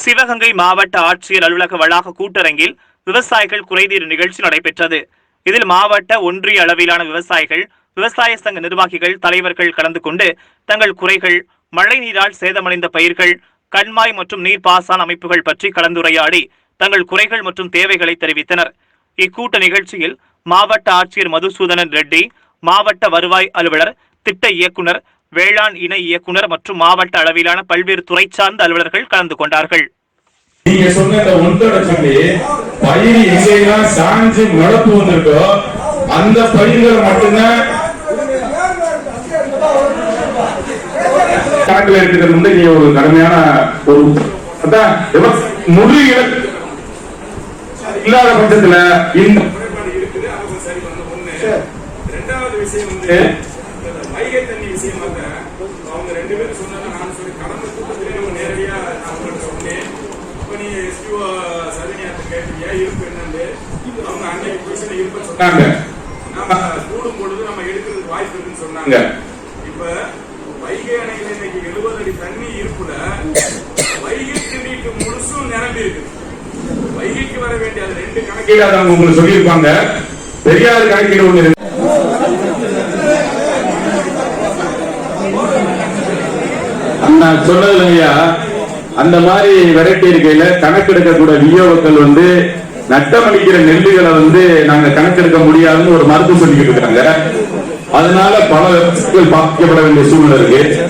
சிவகங்கை மாவட்ட ஆட்சியர் அலுவலக வளாக கூட்டரங்கில் விவசாயிகள் குறைதீர் நிகழ்ச்சி நடைபெற்றது. இதில் மாவட்ட ஒன்றிய அளவிலான விவசாயிகள், விவசாய சங்க நிர்வாகிகள், தலைவர்கள் கலந்து கொண்டு தங்கள் குறைகள், மழை நீரால் சேதமடைந்த பயிர்கள், கண்மாய் மற்றும் நீர்ப்பாசன அமைப்புகள் பற்றி கலந்துரையாடி தங்கள் குறைகள் மற்றும் தேவைகளை தெரிவித்தனர். இக்கூட்ட நிகழ்ச்சியில் மாவட்ட ஆட்சியர் மதுசூதனன் ரெட்டி, மாவட்ட வருவாய் அலுவலர், திட்ட இயக்குனர், வேளாண் இணை இயக்குனர் மற்றும் மாவட்ட அளவிலான பல்வேறு துறை சார்ந்த அலுவலர்கள் கலந்து கொண்டார்கள். நீங்க சொன்ன இந்த ஒன்றரை சொல்லி பயிர் எங்கெல்லாம் சாஞ்சு முளப்பு வந்திருக்கோ அந்த பயிர்கள் மட்டும்தான் கணக்கில் இருக்கிறது வந்து நீ ஒரு கடுமையான ஒரு முழு இலக்கு இல்லாத பட்சத்துல இந்த இரண்டாவது விஷயம் வந்து வைகை தண்ணி விஷயமாக அவங்க ரெண்டு பேரும் சொன்னாங்க. நான் சொல்லி கடந்த கூட்டத்திலே நேரடியா நான் உங்களுக்கு சொன்னேன். இப்ப நீ எஸ்டிஓ சரணியாத்தை கேட்டீங்க இருப்பு என்னன்னு. அவங்க அன்னைக்கு பிரச்சனை இருப்பு சொன்னாங்க. நம்ம கூடும் பொழுது நம்ம எடுக்கிறதுக்கு வாய்ப்பு இருக்குன்னு சொன்னாங்க. இப்ப வைகை அணையில இன்னைக்கு 70 அடி தண்ணி இருப்புல வைகைக்கு நீட்டு முழுசும் நிரம்பி இருக்கு. வைகைக்கு வர வேண்டிய அது 2 கணக்கீடு அவங்க உங்களுக்கு சொல்லியிருப்பாங்க. பெரியார் கணக்கீடு ஒண்ணு இருக்கு. நான் சொன்னதுல ஐயா அந்த மாதிரி வெரைட்டி இருக்கையில கணக்கெடுக்கக்கூடிய வியோக்கள் வந்து நட்டமளிக்கிற நெல்லுகளை வந்து நாங்க கணக்கெடுக்க முடியாதுன்னு ஒரு மருத்துவம் சொல்லிக்கிட்டு இருக்காங்க. அதனால பல பாதிக்கப்பட வேண்டிய சூழ்நிலை இருக்கு.